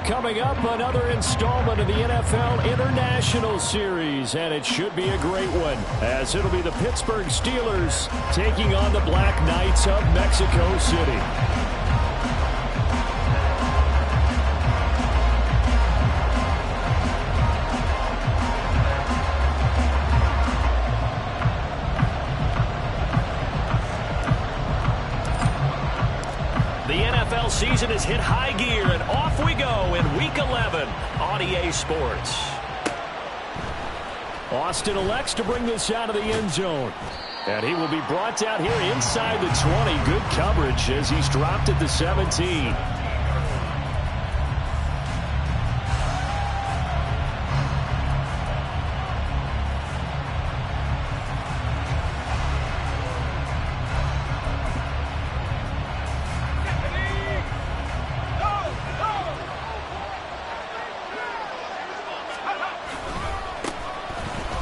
Coming up, another installment of the NFL International Series, and it should be a great one, as it'll be the Pittsburgh Steelers taking on the Black Knights of Mexico City. Season has hit high gear, and off we go in Week 11 on EA Sports. Austin elects to bring this out of the end zone. And he will be brought down here inside the 20. Good coverage as he's dropped at the 17.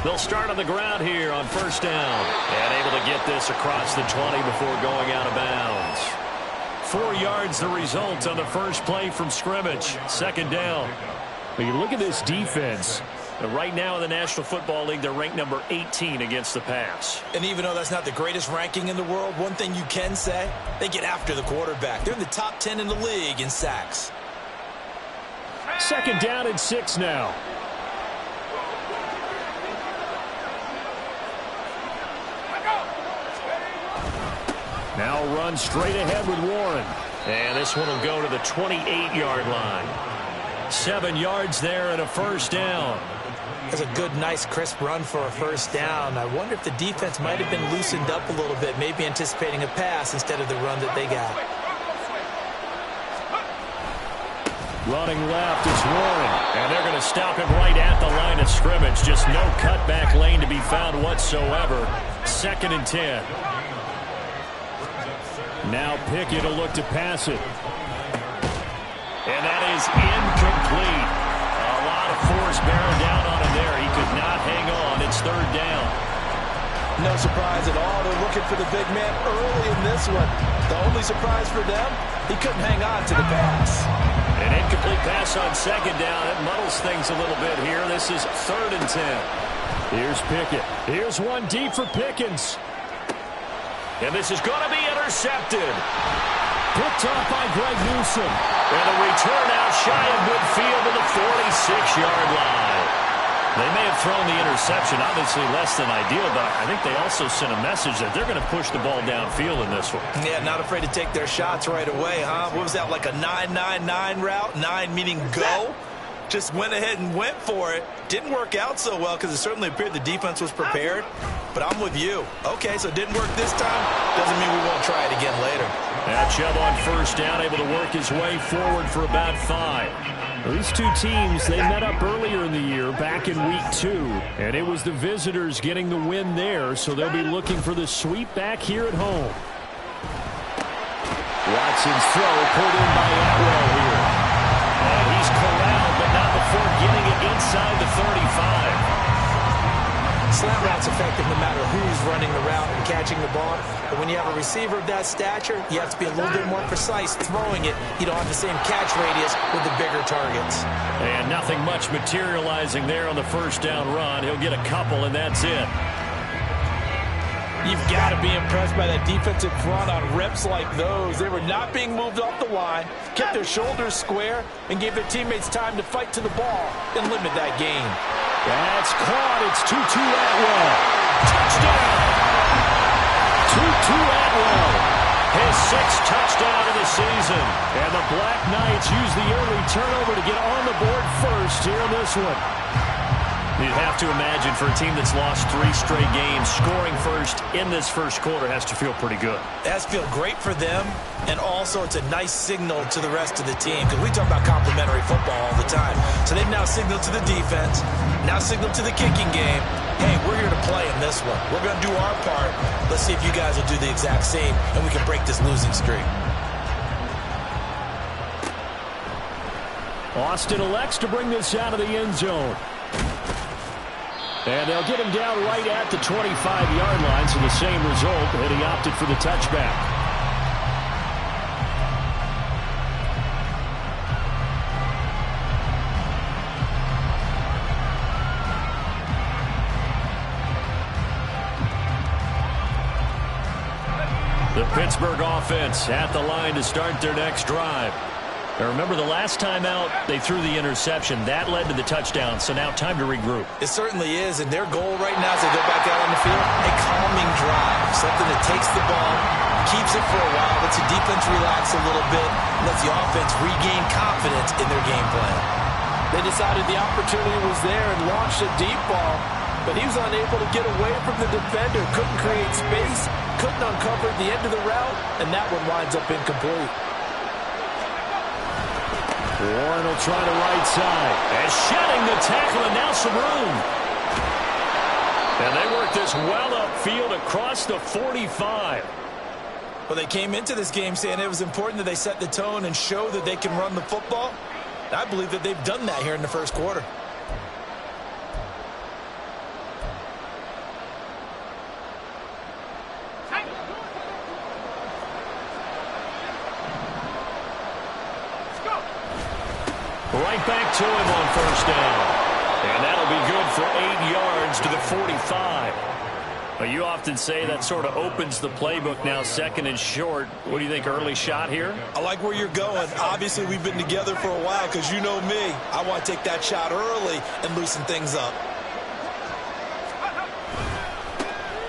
They'll start on the ground here on first down. And able to get this across the 20 before going out of bounds. 4 yards the result on the first play from scrimmage. Second down. But you look at this defense. Right now in the National Football League, they're ranked number 18 against the pass. And even though that's not the greatest ranking in the world, one thing you can say, they get after the quarterback. They're in the top 10 in the league in sacks. Second down and 6 now. Now run straight ahead with Warren. And this one will go to the 28-yard line. 7 yards there and a first down. That's a good, nice, crisp run for a first down. I wonder if the defense might have been loosened up a little bit, maybe anticipating a pass instead of the run that they got. Running left is Warren. And they're going to stop him right at the line of scrimmage. Just no cutback lane to be found whatsoever. Second and 10. Now Pickett will look to pass it. And that is incomplete. A lot of force bearing down on him there. He could not hang on. It's third down. No surprise at all. They're looking for the big man early in this one. The only surprise for them, he couldn't hang on to the pass. An incomplete pass on second down. It muddles things a little bit here. This is third and 10. Here's Pickett. Here's one deep for Pickens. And this is going to be intercepted. Picked off by Greg Newsom. And a return out shy of midfield to the 46-yard line. They may have thrown the interception, obviously less than ideal, but I think they also sent a message that they're going to push the ball downfield in this one. Yeah, not afraid to take their shots right away, huh? What was that, like a 9-9-9 route? 9 meaning go? Just went ahead and went for it. Didn't work out so well because it certainly appeared the defense was prepared. But I'm with you. Okay, so it didn't work this time. Doesn't mean we won't try it again later. Now Chubb on first down, able to work his way forward for about 5. These two teams, they met up earlier in the year, back in week 2. And it was the visitors getting the win there, so they'll be looking for the sweep back here at home. Watson's throw pulled in by Atwell here. And he's corralled, but not before getting it inside the 35. Slant route's effective no matter who's running the route and catching the ball. But when you have a receiver of that stature, you have to be a little bit more precise throwing it. You don't have the same catch radius with the bigger targets. And nothing much materializing there on the first down run. He'll get a couple, and that's it. You've got to be impressed by that defensive front on reps like those. They were not being moved off the line, kept their shoulders square, and gave their teammates time to fight to the ball and limit that gain. That's caught. It's 2-2 Atwell. Touchdown. 2-2 Atwell. His 6th touchdown of the season. And the Black Knights use the early turnover to get on the board first here in this one. You'd have to imagine for a team that's lost 3 straight games, scoring first in this first quarter has to feel pretty good. It has to feel great for them, and also it's a nice signal to the rest of the team, because we talk about complimentary football all the time. So they've now signaled to the defense, now signaled to the kicking game, hey, we're here to play in this one. We're going to do our part. Let's see if you guys will do the exact same, and we can break this losing streak. Austin elects to bring this out of the end zone. And they'll get him down right at the 25-yard line, so the same result, and he opted for the touchback. Pittsburgh offense at the line to start their next drive. Now remember, the last time out, they threw the interception. That led to the touchdown, so now time to regroup. It certainly is, and their goal right now as they go back out on the field, a calming drive, something that takes the ball, keeps it for a while, lets the defense relax a little bit, lets the offense regain confidence in their game plan. They decided the opportunity was there and launched a deep ball, but he was unable to get away from the defender, couldn't create space, couldn't uncover the end of the route, and that one winds up incomplete. Warren will try to right side. And shedding the tackle, and now some room. And they work this well upfield across the 45. Well, they came into this game saying it was important that they set the tone and show that they can run the football. I believe that they've done that here in the first quarter. Right back to him on first down. And that'll be good for 8 yards to the 45. But you often say that sort of opens the playbook now, second and short. What do you think, early shot here? I like where you're going. Obviously, we've been together for a while because you know me. I want to take that shot early and loosen things up.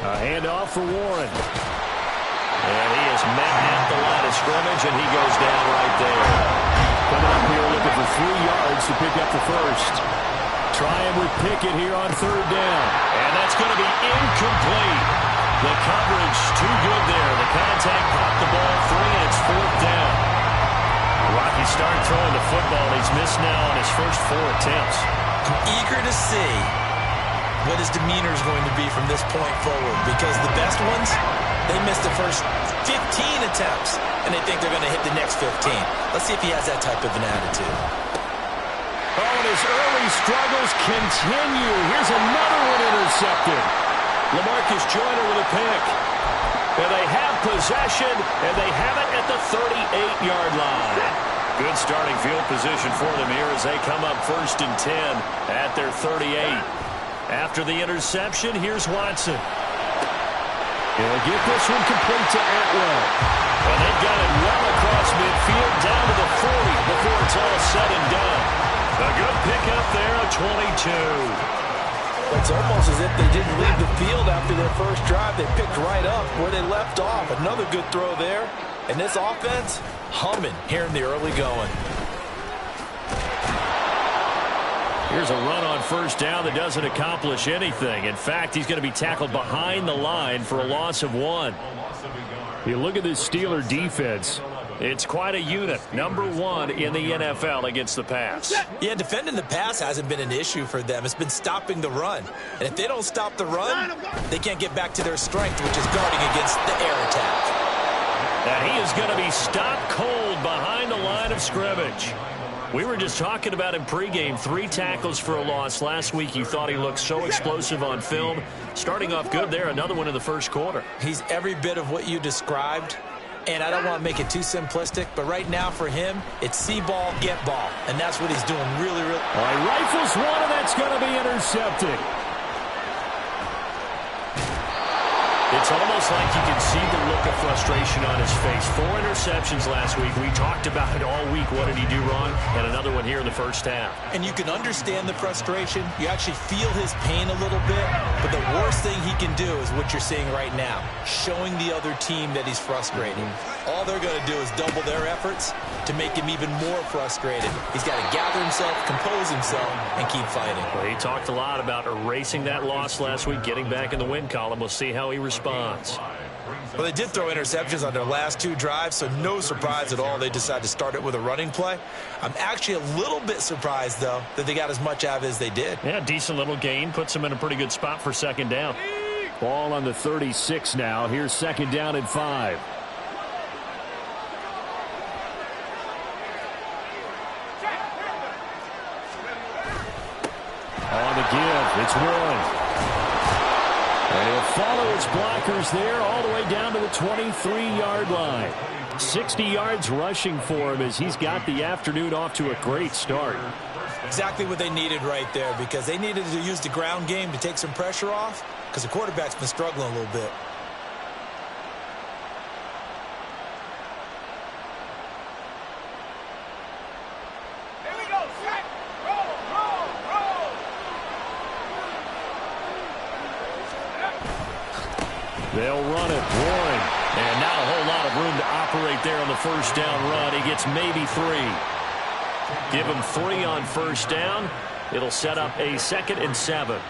A handoff for Warren. And he is met at the line of scrimmage, and he goes down right there. Coming up here looking for 3 yards to pick up the first. Trying with Pickett here on third down. And that's going to be incomplete. The coverage too good there. The contact popped the ball free, and it's fourth down. Rocky start throwing the football. He's missed now on his first 4 attempts. I'm eager to see what his demeanor is going to be from this point forward, because the best ones, they missed the first 15 attempts, and they think they're going to hit the next 15. Let's see if he has that type of an attitude. Oh, and his early struggles continue. Here's another one intercepted. LaMarcus Joyner with a pick. And they have possession, and they have it at the 38-yard line. Good starting field position for them here as they come up first and 10 at their 38. After the interception, here's Watson. He'll get this one complete to Atwell. And they've got it well across midfield down to the 40 before it's all said and done. A good pickup there, a 22. It's almost as if they didn't leave the field after their first drive. They picked right up where they left off. Another good throw there. And this offense, humming here in the early going. Here's a run on first down that doesn't accomplish anything. In fact, he's going to be tackled behind the line for a loss of 1. You look at this Steeler defense. It's quite a unit. Number 1 in the NFL against the pass. Yeah, defending the pass hasn't been an issue for them. It's been stopping the run. And if they don't stop the run, they can't get back to their strength, which is guarding against the air attack. And he is going to be stopped cold behind the line of scrimmage. We were just talking about him pregame. 3 tackles for a loss. Last week you thought he looked so explosive on film. Starting off good there. Another one in the first quarter. He's every bit of what you described. And I don't want to make it too simplistic, but right now for him, it's see ball, get ball. And that's what he's doing really, really. All right, rifles one, and that's going to be intercepted. It's almost like you can see the look of frustration on his face. 4 interceptions last week. We talked about it all week. What did he do wrong? And another one here in the first half. And you can understand the frustration. You actually feel his pain a little bit. But the worst thing he can do is what you're seeing right now, showing the other team that he's frustrated. All they're going to do is double their efforts to make him even more frustrated. He's got to gather himself, compose himself, and keep fighting. Well, he talked a lot about erasing that loss last week, getting back in the win column. We'll see how he responds. Well, they did throw interceptions on their last 2 drives, so no surprise at all they decided to start it with a running play. I'm actually a little bit surprised, though, that they got as much out of it as they did. Yeah, decent little gain. Puts them in a pretty good spot for second down. Ball on the 36 now. Here's second down and 5. On the give, it's Warren. And he'll follow his blockers there all the way down to the 23-yard line. 60 yards rushing for him as he's got the afternoon off to a great start. Exactly what they needed right there, because they needed to use the ground game to take some pressure off, because the quarterback's been struggling a little bit. They'll run it. Warren. And not a whole lot of room to operate there on the first down run. He gets maybe 3. Give him 3 on first down. It'll set up a 2nd and 7.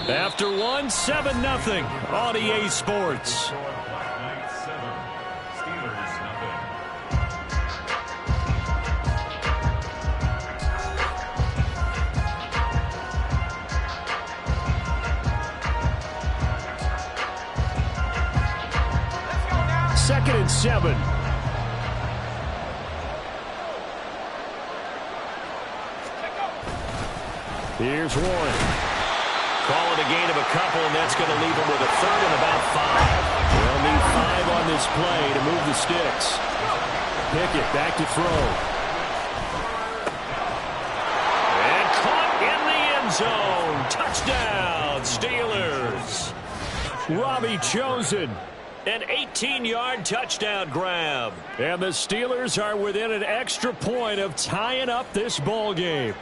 After 1, 7-0 on EA Sports. Second and 7. Here's Warren. Call it a gain of a couple, and that's going to leave him with a 3rd and about 5. They'll need 5 on this play to move the sticks. Pickett back to throw. And caught in the end zone. Touchdown, Steelers. Robbie Chosen. An 18-yard touchdown grab. And the Steelers are within an extra point of tying up this ball game.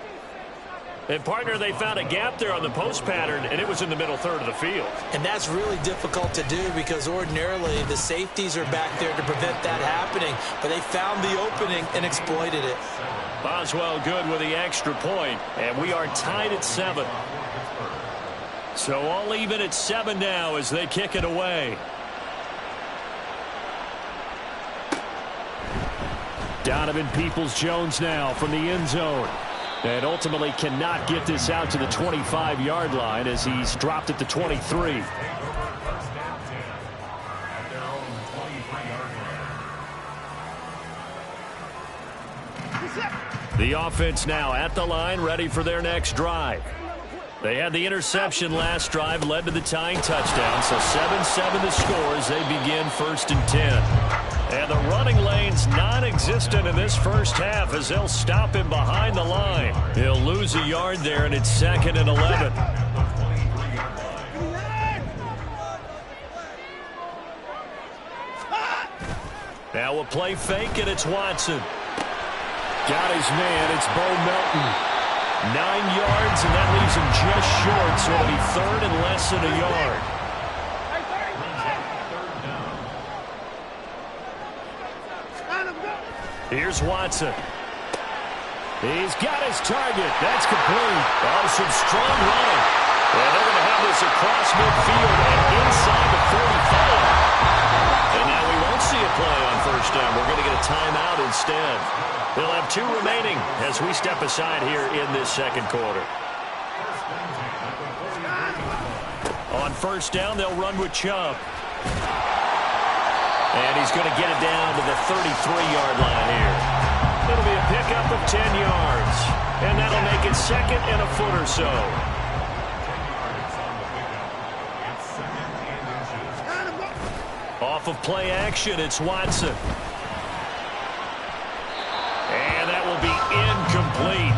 And, partner, they found a gap there on the post pattern, and it was in the middle third of the field. And that's really difficult to do because ordinarily the safeties are back there to prevent that happening. But they found the opening and exploited it. Boswell good with the extra point, and we are tied at 7. So all even at 7 now as they kick it away. Donovan Peoples-Jones now from the end zone. And ultimately cannot get this out to the 25-yard line as he's dropped at the 23. The offense now at the line, ready for their next drive. They had the interception last drive, led to the tying touchdown. So 7-7 the score as they begin 1st and 10. And the running lane's non-existent in this first half as they'll stop him behind the line. He'll lose a yard there, and it's 2nd and 11. Now a play fake, and it's Watson. Got his man. It's Bo Melton. 9 yards, and that leaves him just short, so it'll be 3rd and less than a yard. Here's Watson. He's got his target. That's complete. Oh, some strong running. And they're going to have this across midfield and inside the 45. And now we won't see a play on first down. We're going to get a timeout instead. They'll have 2 remaining as we step aside here in this second quarter. On first down, they'll run with Chubb. And he's going to get it down to the 33-yard line here. It'll be a pickup of 10 yards. And that'll make it 2nd and a foot or so. Off of play action, it's Watson. And that will be incomplete.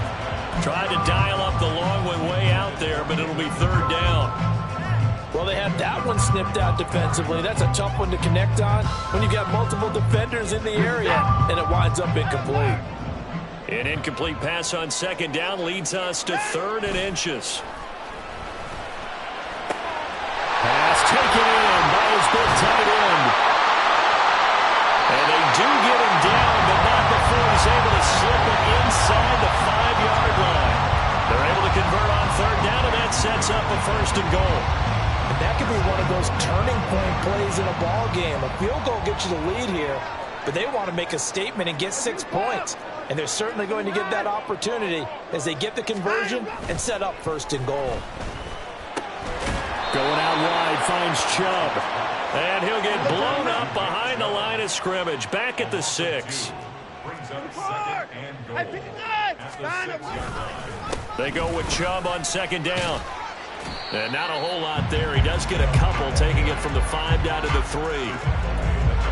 Tried to dial up the long one way out there, but it'll be 3rd down. Well, they had that one snipped out defensively. That's a tough one to connect on when you got multiple defenders in the area, and it winds up incomplete. An incomplete pass on 2nd down leads us to 3rd and inches. Pass taken in by his big tight end. And they do get him down, but not before he's able to slip it inside the 5-yard line. They're able to convert on 3rd down, and that sets up a 1st and goal. And that could be one of those turning point plays in a ball game. A field goal gets you the lead here, but they want to make a statement and get 6 points. And they're certainly going to get that opportunity as they get the conversion and set up 1st and goal. Going out wide, finds Chubb. And he'll get blown up behind the line of scrimmage, back at the 6. They go with Chubb on 2nd down. And not a whole lot there. He does get a couple, taking it from the 5 down to the 3.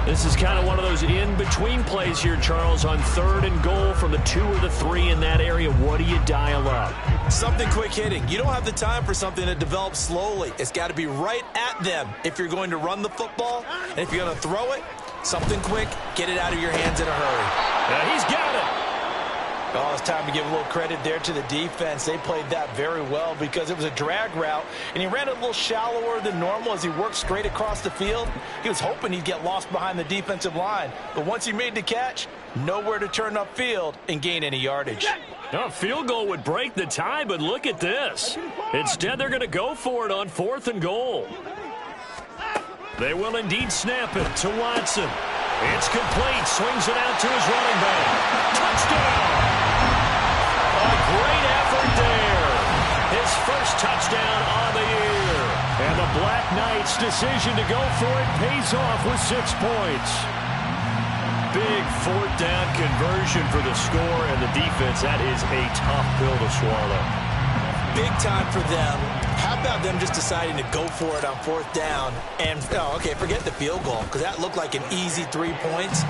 This is kind of one of those in-between plays here, Charles, on 3rd and goal from the 2 or the 3 in that area. What do you dial up? Something quick hitting. You don't have the time for something that develops slowly. It's got to be right at them if you're going to run the football. And if you're going to throw it, something quick, get it out of your hands in a hurry. He's got it. Oh, it's time to give a little credit there to the defense. They played that very well because it was a drag route, and he ran it a little shallower than normal as he worked straight across the field. He was hoping he'd get lost behind the defensive line, but once he made the catch, nowhere to turn upfield and gain any yardage. A field goal would break the tie, but look at this. Instead, they're going to go for it on 4th and goal. They will indeed snap it to Watson. It's complete. Swings it out to his running back. Touchdown! A great effort there. His first touchdown on the year. And the Black Knights' decision to go for it pays off with 6 points. Big 4th down conversion for the score, and the defense, that is a tough pill to swallow. Big time for them. How about them just deciding to go for it on 4th down? And, oh, okay, forget the field goal, because that looked like an easy 3 points.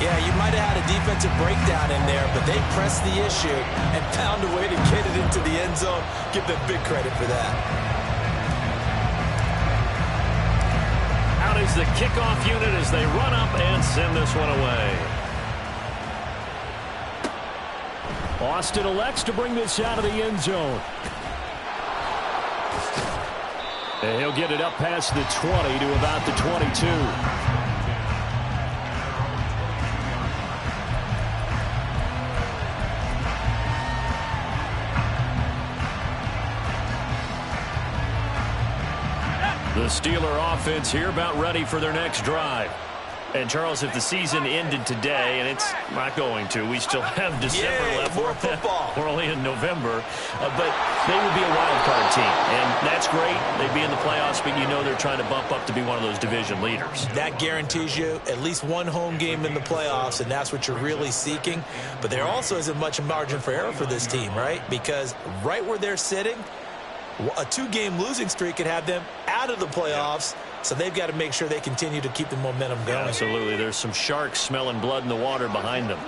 Yeah, you might have had a defensive breakdown in there, but they pressed the issue and found a way to get it into the end zone. Give them big credit for that. Out is the kickoff unit as they run up and send this one away. Austin elects to bring this out of the end zone. And he'll get it up past the 20 to about the 22. The Steeler offense here about ready for their next drive. And, Charles, if the season ended today, and it's not going to, we still have December left. More football. We're only in November. But they would be a wild card team. And that's great. They'd be in the playoffs, but you know they're trying to bump up to be one of those division leaders. That guarantees you at least one home game in the playoffs, and that's what you're really seeking. But there also isn't much margin for error for this team, right? Because right where they're sitting, a 2-game losing streak could have them out of the playoffs. So they've got to make sure they continue to keep the momentum going. Yeah, absolutely. There's some sharks smelling blood in the water behind them.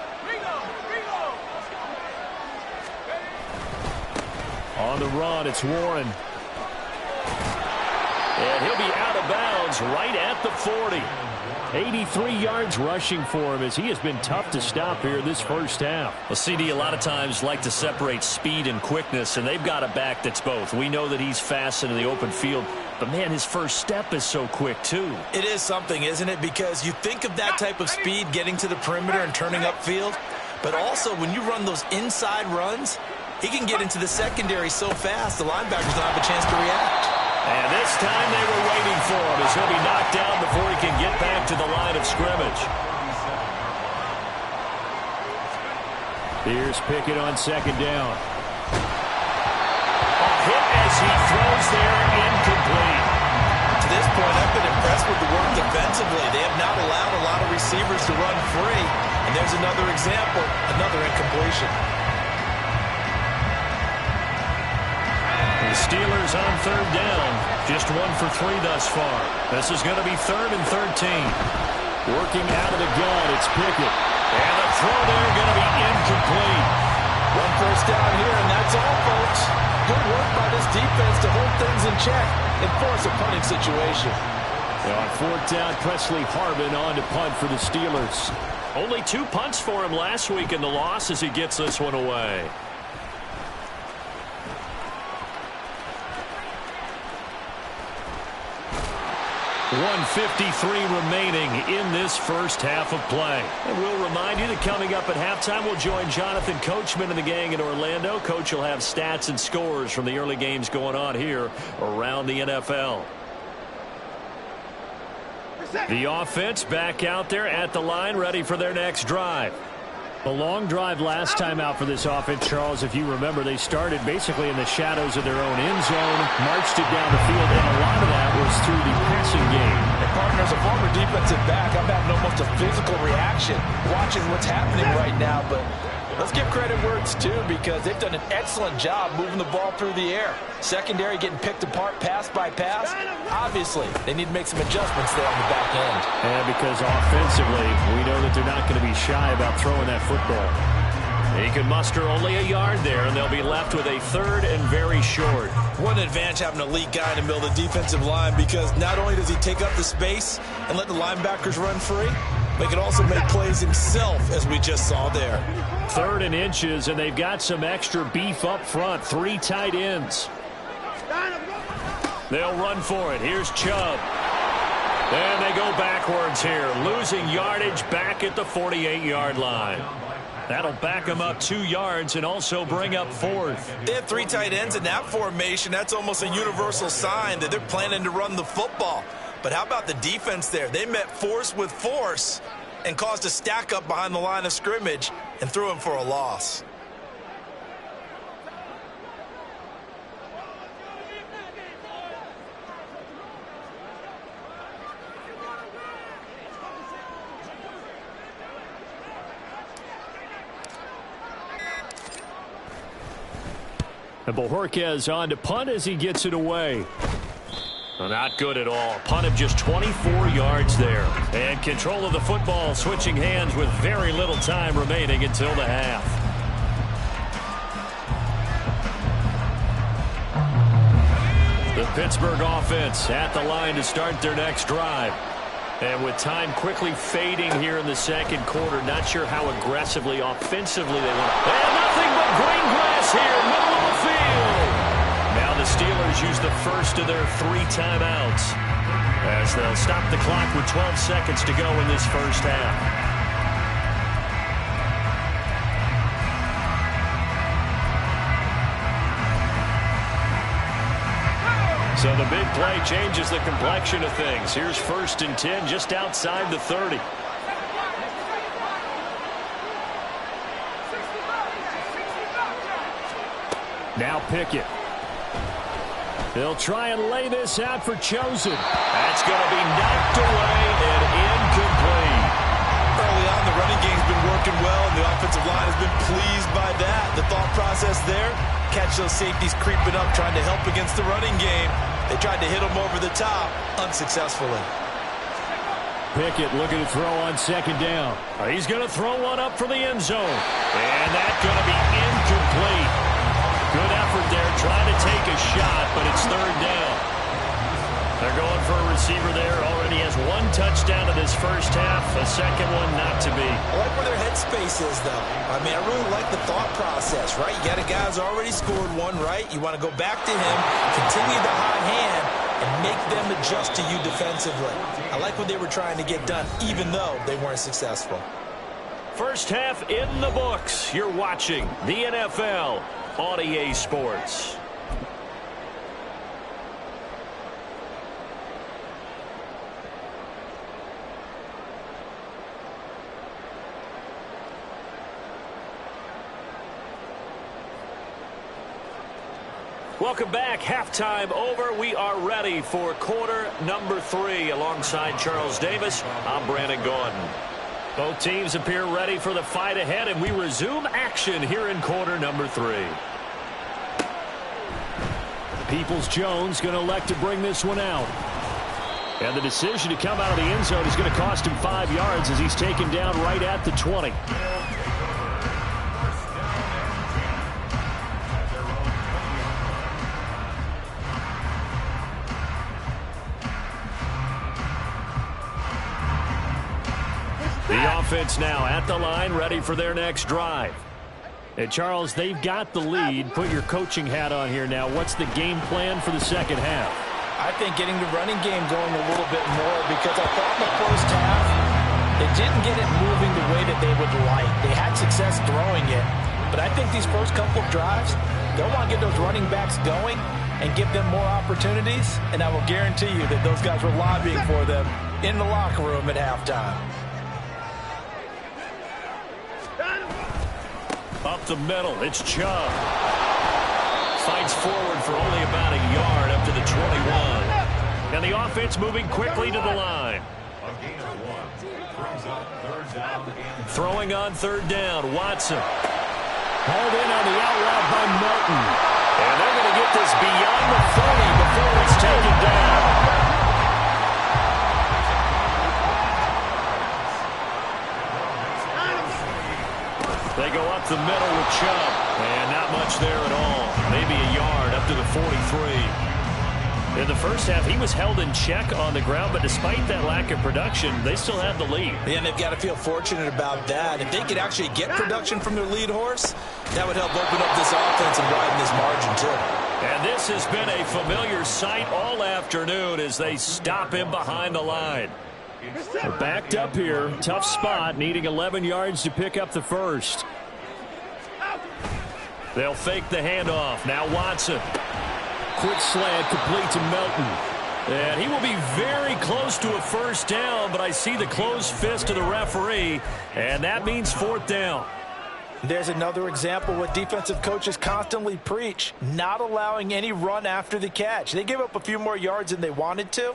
On the run, it's Warren. And he'll be out of bounds right at the 40. 83 yards rushing for him as he has been tough to stop here this first half. Well, CD a lot of times like to separate speed and quickness, and they've got a back that's both. We know that he's fast in the open field, but, man, his first step is so quick, too. It is something, isn't it? Because you think of that type of speed getting to the perimeter and turning upfield, but also when you run those inside runs, he can get into the secondary so fast the linebackers don't have a chance to react. And this time they were waiting for him as he'll be knocked down before he can get back to the line of scrimmage. Here's Pickett on 2nd down. A hit as he throws there, incomplete. To this point, I've been impressed with the work defensively. They have not allowed a lot of receivers to run free. And there's another example, another incompletion. The Steelers on 3rd down. Just 1 for 3 thus far. This is going to be 3rd and 13. Working out of the gun, it's Pickett. And the throw there going to be incomplete. 1 first down here, and that's all, folks. Good work by this defense to hold things in check and force a punting situation. On 4th down, Presley Harvin on to punt for the Steelers. Only 2 punts for him last week in the loss as he gets this one away. 1:53 remaining in this first half of play. And we'll remind you that coming up at halftime, we'll join Jonathan Coachman and the gang in Orlando. Coach will have stats and scores from the early games going on here around the NFL. The offense back out there at the line, ready for their next drive. A long drive last time out for this offense, Charles. If you remember, they started basically in the shadows of their own end zone, marched it down the field, and a lot of that was through the passing game. And, partner, as a former defensive back, I'm having almost a physical reaction watching what's happening right now. But let's give credit where it's due because they've done an excellent job moving the ball through the air. Secondary getting picked apart pass by pass. Obviously, they need to make some adjustments there on the back end. And because offensively, we know that they're not going to be shy about throwing that football. He can muster only a yard there, and they'll be left with a 3rd and very short. What an advantage having an elite guy in the middle of the defensive line because not only does he take up the space and let the linebackers run free, but he can also make plays himself, as we just saw there. 3rd and inches, and they've got some extra beef up front. 3 tight ends. They'll run for it. Here's Chubb. And they go backwards here, losing yardage back at the 48-yard line. That'll back them up 2 yards and also bring up 4th. They have 3 tight ends in that formation. That's almost a universal sign that they're planning to run the football. But how about the defense there? They met force with force and caused a stack up behind the line of scrimmage and threw him for a loss. And Bojorquez on to punt as he gets it away. Well, not good at all. Punt of just 24 yards there. And control of the football switching hands with very little time remaining until the half. The Pittsburgh offense at the line to start their next drive. And with time quickly fading here in the second quarter, not sure how aggressively, offensively they want to. And nothing but green grass here, middle of the field. Now the Steelers use the first of their 3 timeouts as they'll stop the clock with 12 seconds to go in this first half. So the big play changes the complexion of things. Here's 1st and 10 just outside the 30. Now Pickett. They'll try and lay this out for Chosen. That's going to be knocked away and incomplete. Early on, the running game's been working well, and the offensive line has been pleased by that. The thought process there, catch those safeties creeping up, trying to help against the running game. They tried to hit him over the top, unsuccessfully. Pickett looking to throw on 2nd down. He's going to throw one up for the end zone. And that's going to be incomplete. Good effort there, trying to take a shot, but it's 3rd down. They're going for a receiver there. Already has 1 touchdown in this first half. A second one not to be. I like where their headspace is, though. I mean, I really like the thought process, right? You got a guy who's already scored 1, right? You want to go back to him, continue the hot hand, and make them adjust to you defensively. I like what they were trying to get done, even though they weren't successful. First half in the books. You're watching the NFL on EA Sports. Welcome back. Halftime over. We are ready for quarter number 3. Alongside Charles Davis, I'm Brandon Gordon. Both teams appear ready for the fight ahead, and we resume action here in quarter number 3. Peoples-Jones going to elect to bring this one out. And the decision to come out of the end zone is going to cost him 5 yards as he's taken down right at the 20. The offense now at the line, ready for their next drive. And Charles, they've got the lead. Put your coaching hat on here now. What's the game plan for the second half? I think getting the running game going a little bit more, because I thought in the first half they didn't get it moving the way that they would like. They had success throwing it, but I think these first couple of drives, they'll want to get those running backs going and give them more opportunities, and I will guarantee you that those guys were lobbying for them in the locker room at halftime. Up the middle, it's Chubb. Fights forward for only about a yard up to the 21. And the offense moving quickly to the line. Throwing on 3rd down, Watson. Hauled in on the out route by Melton. And they're going to get this beyond the 30 before it's taken down. They go up the middle with Chubb. And not much there at all. Maybe a yard up to the 43. In the first half, he was held in check on the ground, but despite that lack of production, they still have the lead. Yeah, and they've got to feel fortunate about that. If they could actually get production from their lead horse, that would help open up this offense and widen this margin, too. And this has been a familiar sight all afternoon as they stop him behind the line. They're backed up here. Tough spot, needing 11 yards to pick up the first. They'll fake the handoff. Now Watson. Quick slant complete to Melton. And he will be very close to a first down, but I see the closed fist of the referee, and that means fourth down. There's another example what defensive coaches constantly preach, not allowing any run after the catch. They gave up a few more yards than they wanted to,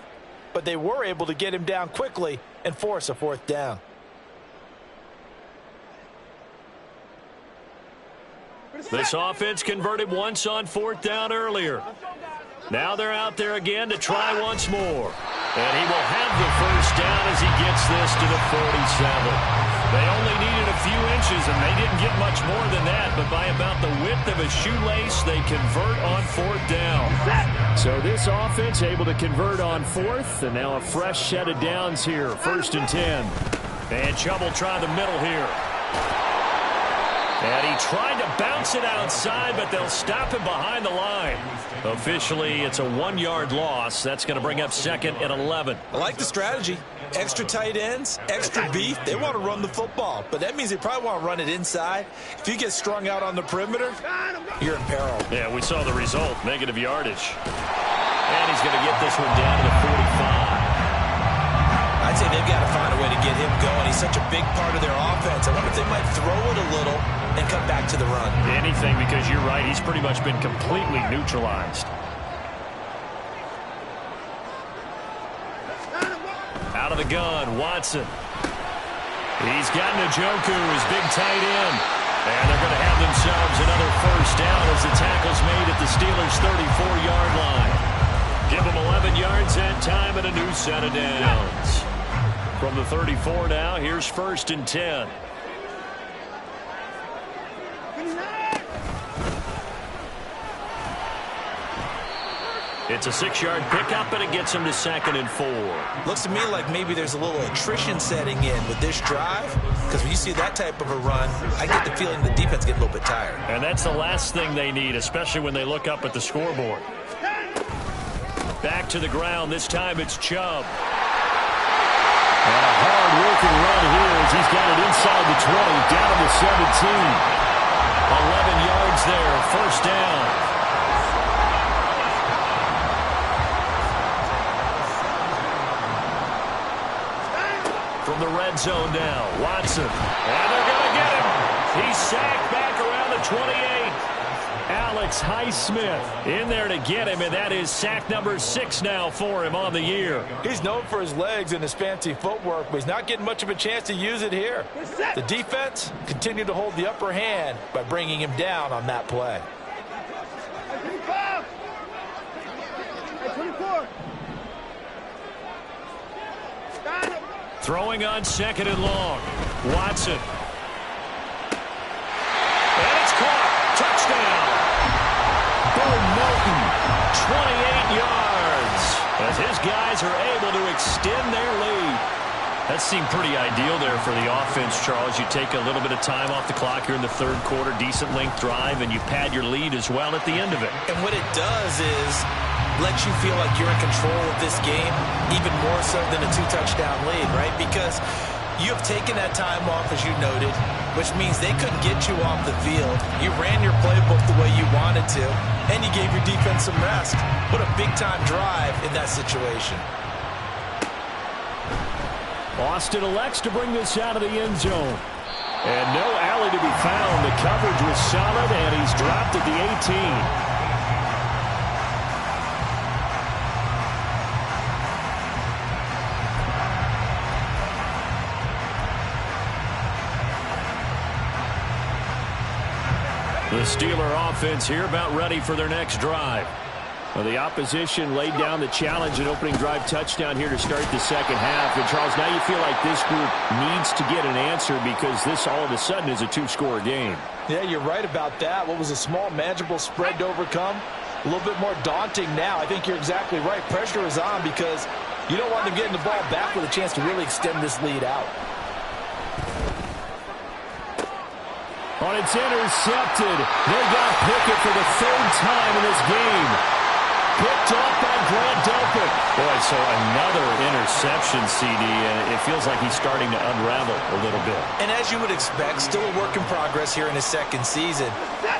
but they were able to get him down quickly and force a fourth down. This offense converted once on fourth down earlier. Now they're out there again to try once more. And he will have the first down as he gets this to the 47. They only needed a few inches, and they didn't get much more than that. But by about the width of a shoelace, they convert on fourth down. So this offense able to convert on fourth, and now a fresh set of downs here. 1st and 10. And Chubb will try the middle here. And he tried to bounce it outside, but they'll stop him behind the line. Officially, it's a 1-yard loss. That's going to bring up 2nd and 11. I like the strategy. Extra tight ends, extra beef. They want to run the football, but that means they probably want to run it inside. If you get strung out on the perimeter, you're in peril. Yeah, we saw the result, negative yardage. And he's going to get this one down to the 45. I'd say they've got to find a way to get him going. He's such a big part of their offense. I wonder if they might throw it a little and come back to the run. Anything, because you're right. He's pretty much been completely neutralized. Out of the gun, Watson. He's got Njoku, his big tight end. And they're going to have themselves another first down as the tackle's made at the Steelers' 34-yard line. Give them 11 yards that time and a new set of downs. From the 34 now, here's 1st and 10. It's a 6-yard pickup, and it gets him to 2nd and 4. Looks to me like maybe there's a little attrition setting in with this drive, because when you see that type of a run, I get the feeling the defense gets a little bit tired. And that's the last thing they need, especially when they look up at the scoreboard. Back to the ground. This time it's Chubb. And a hard-working run here as he's got it inside the 20, down to 17. 11 yards there, first down. From the red zone now, Watson. And they're going to get him. He's sacked back around the 28. Alex Highsmith in there to get him, and that is sack number 6 now for him on the year. He's known for his legs and his fancy footwork, but he's not getting much of a chance to use it here. The defense continued to hold the upper hand by bringing him down on that play. Throwing on 2nd and long. Watson. And it's caught. Touchdown. Boom, Melton. 28 yards. As his guys are able to extend their lead. That seemed pretty ideal there for the offense, Charles. You take a little bit of time off the clock here in the 3rd quarter, decent length drive, and you pad your lead as well at the end of it. And what it does is let you feel like you're in control of this game, even more so than a 2-touchdown lead, right? Because you have taken that time off, as you noted, which means they couldn't get you off the field. You ran your playbook the way you wanted to, and you gave your defense some rest. What a big-time drive in that situation. Austin elects to bring this out of the end zone. And no alley to be found. The coverage was solid, and he's dropped at the 18. The Steeler offense here about ready for their next drive. Well, the opposition laid down the challenge and opening drive touchdown here to start the 2nd half. And, Charles, now you feel like this group needs to get an answer because this all of a sudden is a 2-score game. Yeah, you're right about that. What was a small, manageable spread to overcome a little bit more daunting now. I think you're exactly right. Pressure is on because you don't want them getting the ball back with a chance to really extend this lead out. And it's intercepted. They got Pickett for the third time in this game. Picked off by Grant Delpit. Boy, so another interception, CD, and it feels like he's starting to unravel a little bit. And as you would expect, still a work in progress here in his second season.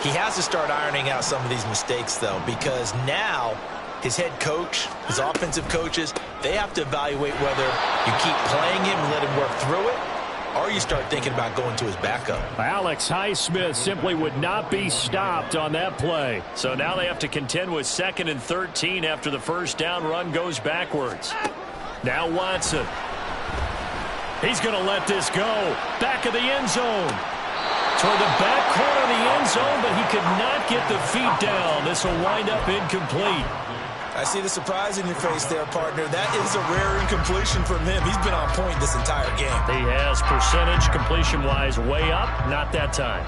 He has to start ironing out some of these mistakes, though, because now his head coach, his offensive coaches, they have to evaluate whether you keep playing him and let him work through it, or you start thinking about going to his backup. Alex Highsmith simply would not be stopped on that play. So now they have to contend with 2nd and 13 after the first down run goes backwards. Now Watson. He's going to let this go. Back of the end zone. Toward the back corner of the end zone, but he could not get the feet down. This will wind up incomplete. I see the surprise in your face there, partner. That is a rare incompletion from him. He's been on point this entire game. He has percentage completion-wise way up. Not that time.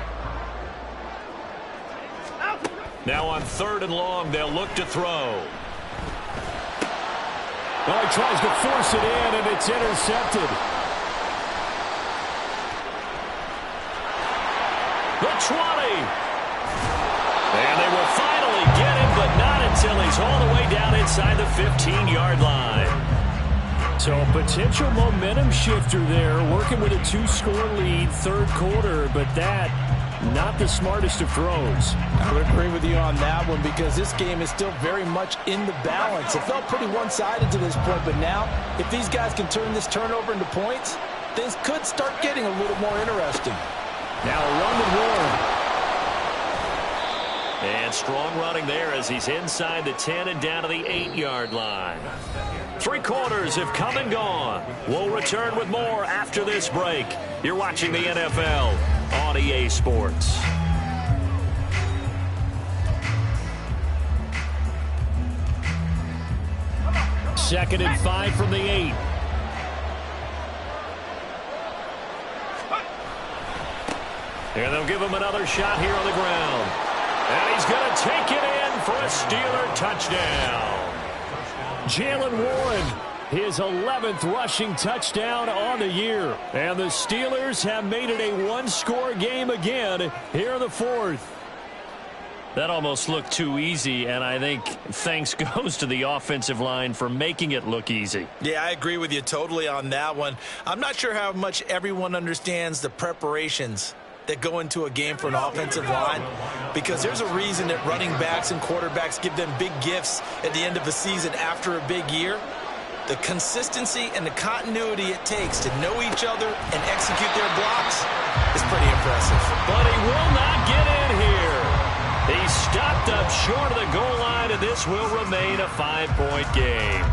Now on 3rd and long, they'll look to throw. Well, he tries to force it in, and it's intercepted. The 20. And they will finally get him, but not until he's all the way down inside the 15-yard line. So a potential momentum shifter there, working with a 2-score lead, 3rd quarter, but that, not the smartest of throws. I would agree with you on that one because this game is still very much in the balance. It felt pretty one-sided to this point, but now, if these guys can turn this turnover into points, things could start getting a little more interesting. Now a run with Warren. And strong running there as he's inside the 10 and down to the 8-yard line. 3 quarters have come and gone. We'll return with more after this break. You're watching the NFL on EA Sports. Second and 5 from the 8. And they'll give him another shot here on the ground. And he's going to take it in for a Steeler touchdown. Jalen Warren, his 11th rushing touchdown on the year. And the Steelers have made it a 1-score game again here in the 4th. That almost looked too easy, and I think thanks goes to the offensive line for making it look easy. Yeah, I agree with you totally on that one. I'm not sure how much everyone understands the preparations that go into a game for an offensive line, because there's a reason that running backs and quarterbacks give them big gifts at the end of the season after a big year. The consistency and the continuity it takes to know each other and execute their blocks is pretty impressive. But he will not get in here. He stopped up short of the goal line, and this will remain a 5-point game.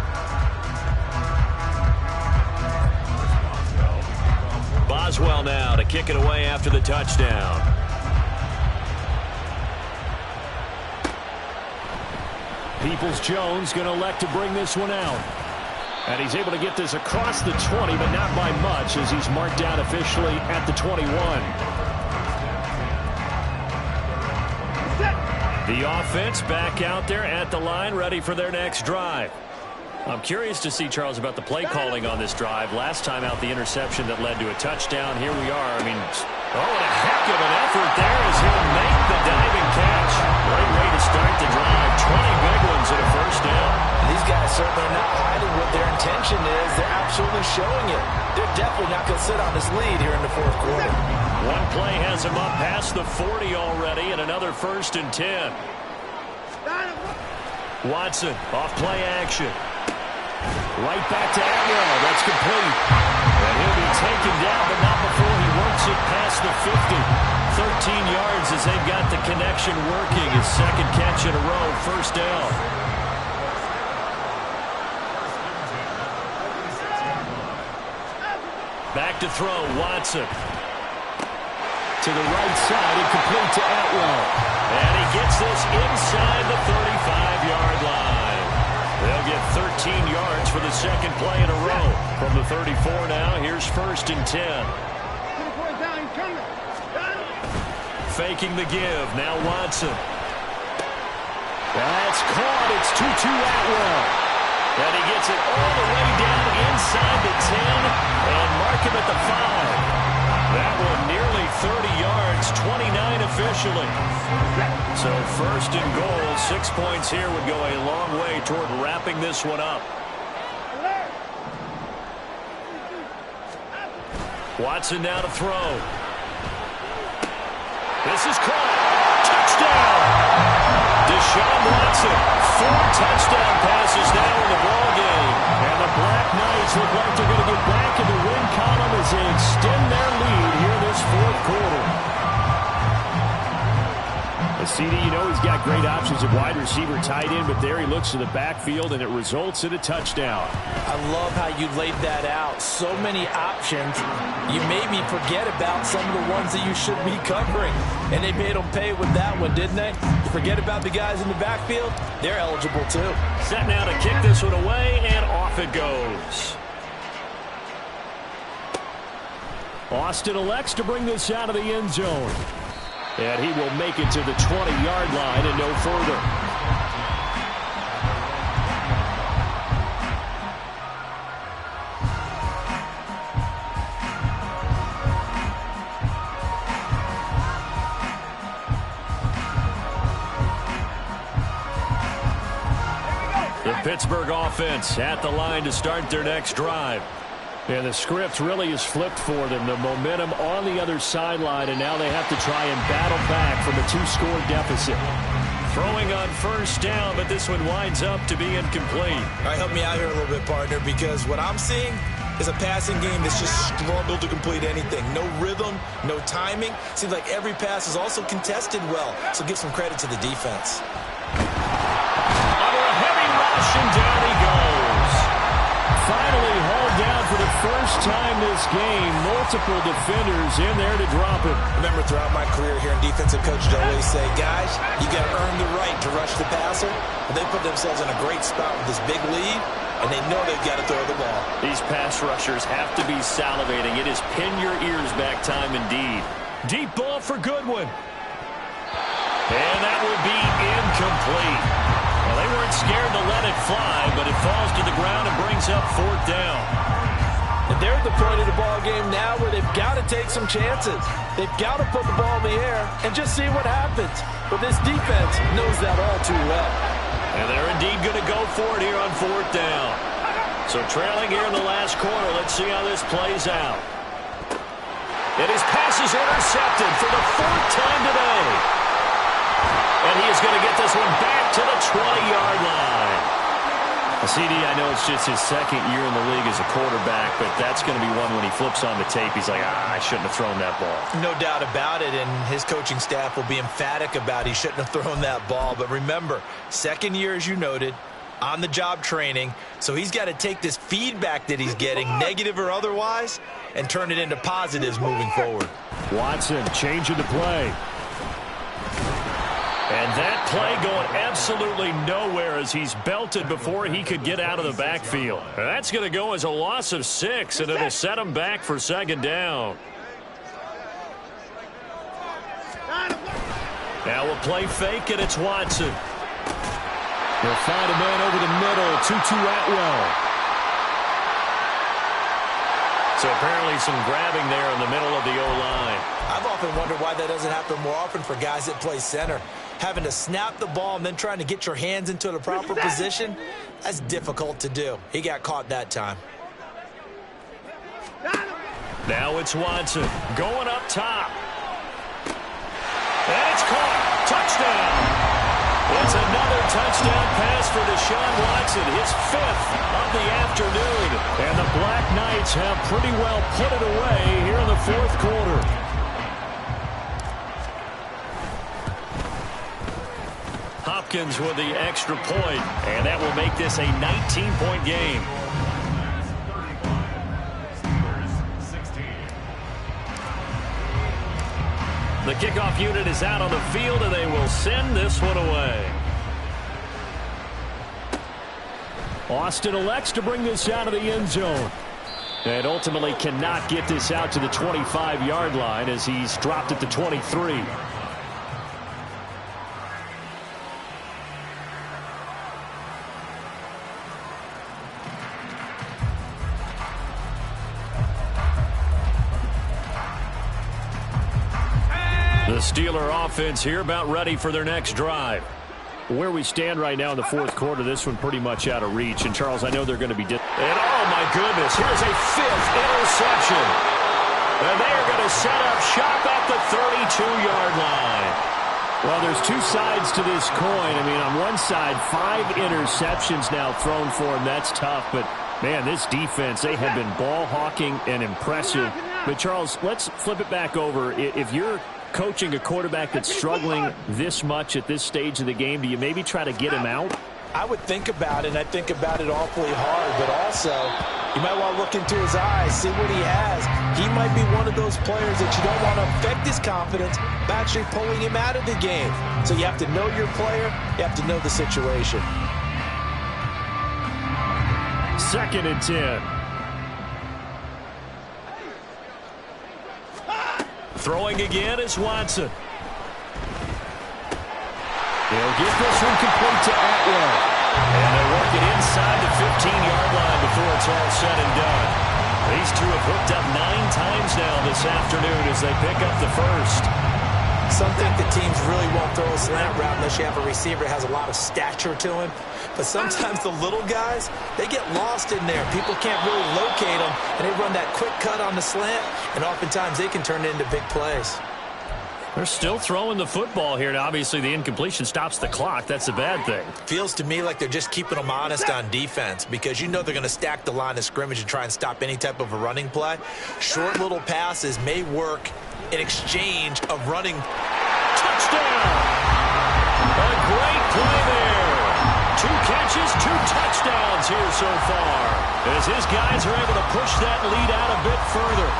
Boswell now to kick it away after the touchdown. Peoples-Jones going to elect to bring this one out. And he's able to get this across the 20, but not by much as he's marked down officially at the 21. The offense back out there at the line, ready for their next drive. I'm curious to see, Charles, about the play calling on this drive. Last time out, the interception that led to a touchdown. Here we are. I mean, oh, and a heck of an effort there as he'll make the diving catch. Great way to start the drive. 20 big ones and a first down. These guys certainly are not hiding what their intention is. They're absolutely showing it. They're definitely not going to sit on this lead here in the 4th quarter. One play has him up past the 40 already, and another 1st and 10. Watson, off play action. Right back to Atwell. That's complete. And he'll be taken down, but not before he works it past the 50. 13 yards as they've got the connection working. His 2nd catch in a row, 1st down. Back to throw, Watson. To the right side, incomplete to Atwell. And he gets this inside the 35-yard line. They'll get 13 yards for the 2nd play in a row. From the 34 now, here's 1st and 10. Faking the give, now Watson. That's caught. It's Tutu Atwell. And he gets it all the way down inside the 10 and mark him at the 5. That one nearly 30 yards, 29 officially. So first and goal, 6 points here would go a long way toward wrapping this one up. Watson now to throw. This is caught. Touchdown! Deshaun Watson, 4 touchdown passes now in the ball game. And the Black Knights look like they're going to get back in the win column as they extend their lead here this fourth quarter. CD, you know he's got great options at wide receiver, tight end, but there he looks to the backfield, and it results in a touchdown. I love how you laid that out. So many options. You made me forget about some of the ones that you should be covering. And they made them pay with that one, didn't they? Forget about the guys in the backfield. They're eligible, too. Set now to kick this one away, and off it goes. Austin elects to bring this out of the end zone. And he will make it to the 20-yard line and no further. The Pittsburgh offense at the line to start their next drive. And the script really is flipped for them. The momentum on the other sideline, and now they have to try and battle back from a 2-score deficit. Throwing on first down, but this one winds up to be incomplete. All right, help me out here a little bit, partner, because what I'm seeing is a passing game that's just struggled to complete anything. No rhythm, no timing. Seems like every pass is also contested well, so give some credit to the defense. Under a heavy rush, and down he goes. Finally hauled down for the first time this game. Multiple defenders in there to drop him. Remember, throughout my career here in defensive coach, I always say, guys, you got to earn the right to rush the passer. But they put themselves in a great spot with this big lead, and they know they've got to throw the ball. These pass rushers have to be salivating. It is pin your ears back time indeed. Deep ball for Goodwin. And that will be incomplete. Well, they weren't scared to let it fly, but it falls to the ground and brings up fourth down. And they're at the point of the ball game now where they've got to take some chances. They've got to put the ball in the air and just see what happens. But this defense knows that all too well. And they're indeed going to go for it here on fourth down. So trailing here in the last quarter, let's see how this plays out. And his pass is intercepted for the 4th time today. And he is going to get this one back to the 20-yard line. CD, I know it's just his second year in the league as a quarterback, but that's going to be one when he flips on the tape, he's like, I shouldn't have thrown that ball. No doubt about it, and his coaching staff will be emphatic about he shouldn't have thrown that ball. But remember, second year, as you noted, on-the-job training, so he's got to take this feedback that he's getting, negative or otherwise, and turn it into positives moving forward. Watson changing the play. And that play going absolutely nowhere as he's belted before he could get out of the backfield. And that's going to go as a loss of 6, and it'll set him back for second down. Now a play fake, and it's Watson. They'll find a man over the middle, Tutu Atwell. So apparently some grabbing there in the middle of the O-line. I've often wondered why that doesn't happen more often for guys that play center. Having to snap the ball and then trying to get your hands into the proper position, that's difficult to do. He got caught that time. Now it's Watson going up top. And it's caught. Touchdown. It's another touchdown pass for Deshaun Watson, his 5th of the afternoon. And the Black Knights have pretty well put it away here in the fourth quarter. Hopkins with the extra point, and that will make this a 19-point game. The kickoff unit is out on the field, and they will send this one away. Austin elects to bring this out of the end zone. And ultimately cannot get this out to the 25-yard line as he's dropped at the 23. The Steeler offense here about ready for their next drive. Where we stand right now in the fourth quarter, this one pretty much out of reach. And, Charles, I know they're going to be... And, oh, my goodness, here's a 5th interception. And they are going to set up shop at the 32-yard line. Well, there's two sides to this coin. I mean, on one side, 5 interceptions now thrown for him. That's tough. But, man, this defense, they have been ball hawking and impressive. But, Charles, let's flip it back over. If you're coaching a quarterback that's struggling this much at this stage of the game, do you maybe try to get him out? I would think about it, and I think about it awfully hard. But also, you might want to look into his eyes, see what he has. He might be one of those players that you don't want to affect his confidence by actually pulling him out of the game. So you have to know your player. You have to know the situation. 2nd and 10. Throwing again is Watson. They'll get this one complete to Atwell. And they'll work it inside the 15-yard line before it's all said and done. These two have hooked up 9 times now this afternoon as they pick up the first. Some think the teams really won't throw a slant route unless you have a receiver that has a lot of stature to him. But sometimes the little guys, they get lost in there. People can't really locate them, and they run that quick cut on the slant, and oftentimes they can turn it into big plays. They're still throwing the football here, and obviously the incompletion stops the clock. That's a bad thing. Feels to me like they're just keeping them honest on defense because you know they're going to stack the line of scrimmage and try and stop any type of a running play. Short little passes may work in exchange of running. Touchdown! A great play there. 2 catches, 2 touchdowns here so far as his guys are able to push that lead out a bit further.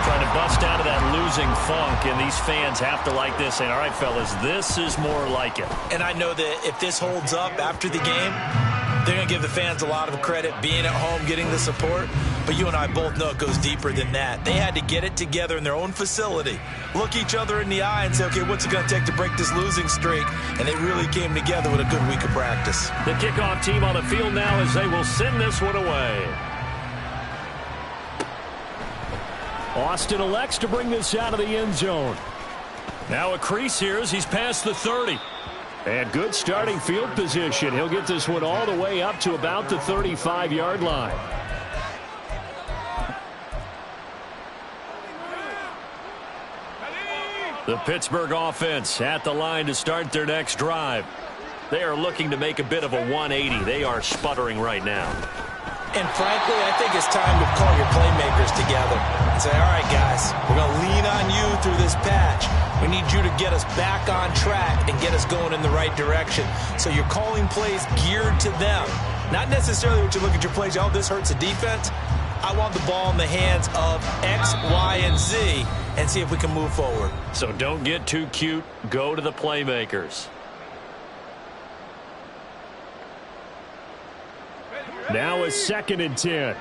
Trying to bust out of that losing funk, and these fans have to like this. Saying, all right, fellas, this is more like it. And I know that if this holds up after the game, they're going to give the fans a lot of credit, being at home, getting the support. But you and I both know it goes deeper than that. They had to get it together in their own facility, look each other in the eye and say, okay, what's it going to take to break this losing streak? And they really came together with a good week of practice. The kickoff team on the field now as they will send this one away. Austin elects to bring this out of the end zone. Now a crease here as he's past the 30. And good starting field position. He'll get this one all the way up to about the 35-yard line. The Pittsburgh offense at the line to start their next drive. They are looking to make a bit of a 180. They are sputtering right now. And frankly, I think it's time to call your playmakers together and say, all right, guys, we're going to lean on you through this patch. We need you to get us back on track and get us going in the right direction. So you're calling plays geared to them. Not necessarily what you look at your plays, oh, this hurts the defense. I want the ball in the hands of X, Y, and Z and see if we can move forward. So don't get too cute. Go to the playmakers. Now a 2nd and 10.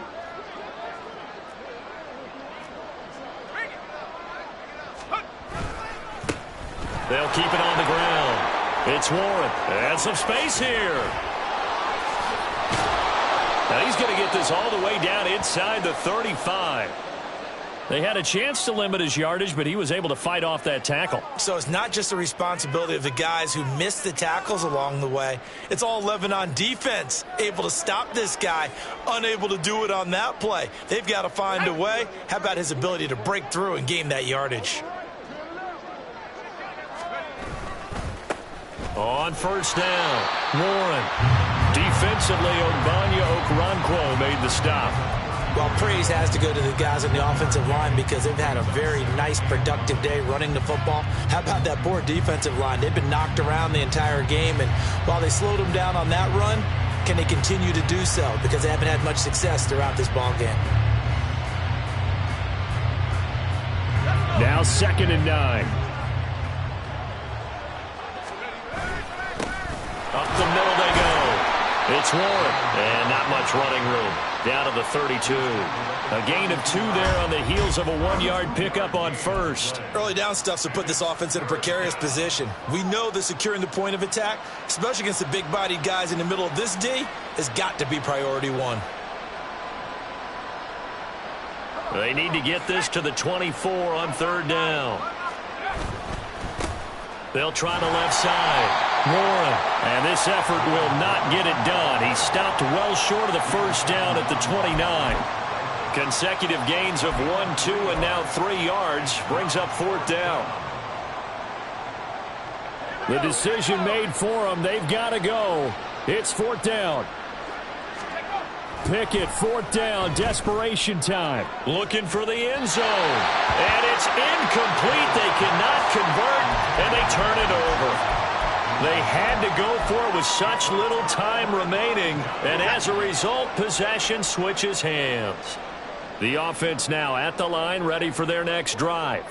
They'll keep it on the ground. It's Warren. And some space here. Now he's going to get this all the way down inside the 35. They had a chance to limit his yardage, but he was able to fight off that tackle. So it's not just the responsibility of the guys who missed the tackles along the way. It's all 11 on defense, able to stop this guy, unable to do it on that play. They've got to find a way. How about his ability to break through and gain that yardage? On first down, Warren. Defensively, Ogbanya Okoronkwo made the stop. Well, praise has to go to the guys on the offensive line because they've had a very nice, productive day running the football. How about that poor defensive line? They've been knocked around the entire game, and while they slowed them down on that run, can they continue to do so? Because they haven't had much success throughout this ball game. Now 2nd and 9. Up the middle they go. It's Warren, and not much running room. Down to the 32. A gain of 2 there on the heels of a 1-yard pickup on first. Early down stuff's to put this offense in a precarious position. We know that securing the point of attack, especially against the big-bodied guys in the middle of this D, has got to be priority 1. They need to get this to the 24 on 3rd down. They'll try the left side. Warren. And this effort will not get it done. He stopped well short of the first down at the 29. Consecutive gains of 1, 2, and now 3 yards brings up 4th down. The decision made for them. They've got to go. It's 4th down. Pickett, 4th down, desperation time. Looking for the end zone. And it's incomplete. They cannot convert, and they turn it over. They had to go for it with such little time remaining, and as a result, possession switches hands. The offense now at the line, ready for their next drive.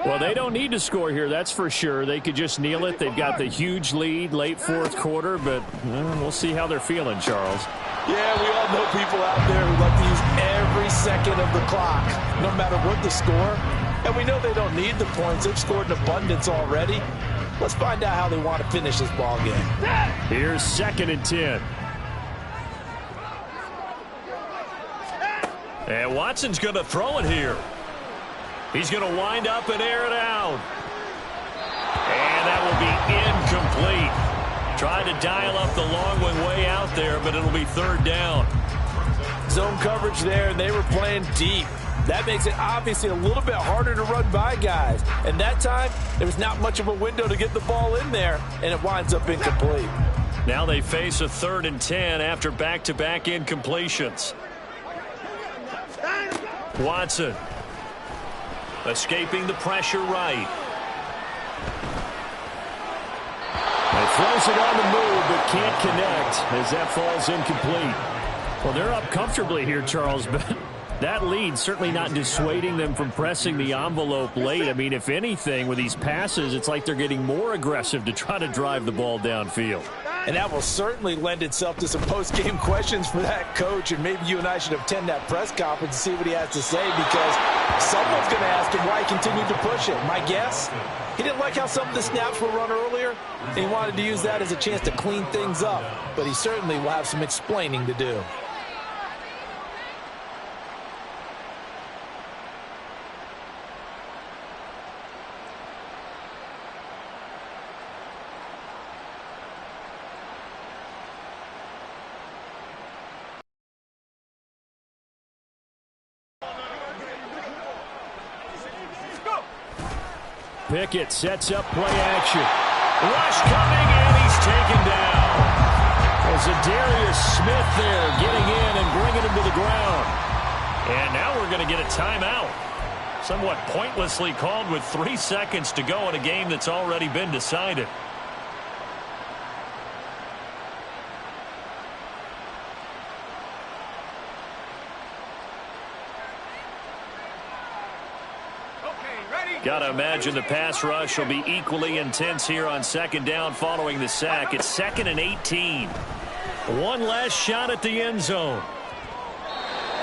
Well, they don't need to score here, that's for sure. They could just kneel it. They've got the huge lead late 4th quarter, but we'll see how they're feeling, Charles. Yeah, we all know people out there who like to use every second of the clock, no matter what the score. And we know they don't need the points. They've scored in abundance already. Let's find out how they want to finish this ball game. Here's 2nd and 10. And Watson's going to throw it here. He's going to wind up and air it out. And that will be incomplete. Tried to dial up the long one way out there, but it'll be 3rd down. Zone coverage there, and they were playing deep. That makes it obviously a little bit harder to run by guys. And that time, there was not much of a window to get the ball in there, and it winds up incomplete. Now they face a 3rd and 10 after back-to-back incompletions. Watson escaping the pressure right. He throws it on the move, but can't connect as that falls incomplete. Well, they're up comfortably here, Charles, but that lead certainly not dissuading them from pressing the envelope late. I mean, if anything, with these passes, it's like they're getting more aggressive to try to drive the ball downfield. And that will certainly lend itself to some post-game questions for that coach, and maybe you and I should attend that press conference and see what he has to say, because someone's going to ask him why he continued to push it. My guess, he didn't like how some of the snaps were run earlier, and he wanted to use that as a chance to clean things up, but he certainly will have some explaining to do. Pickett sets up play action. Rush coming, and he's taken down. There's a Darius Smith there getting in and bringing him to the ground. And now we're going to get a timeout. Somewhat pointlessly called with 3 seconds to go in a game that's already been decided. Got to imagine the pass rush will be equally intense here on 2nd down following the sack. It's 2nd and 18. One last shot at the end zone.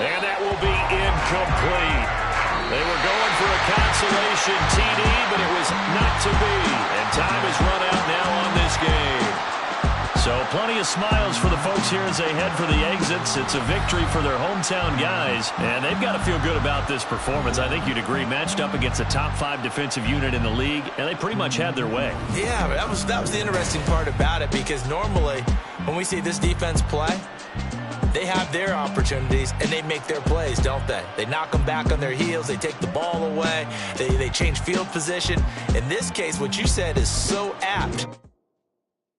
And that will be incomplete. They were going for a consolation TD, but it was not to be. And time is run out now on this game. So plenty of smiles for the folks here as they head for the exits. It's a victory for their hometown guys, and they've got to feel good about this performance. I think you'd agree, matched up against a top 5 defensive unit in the league, and they pretty much had their way. Yeah, that was the interesting part about it, because normally when we see this defense play, they have their opportunities, and they make their plays, don't they? They knock them back on their heels. They take the ball away. They change field position. In this case, what you said is so apt.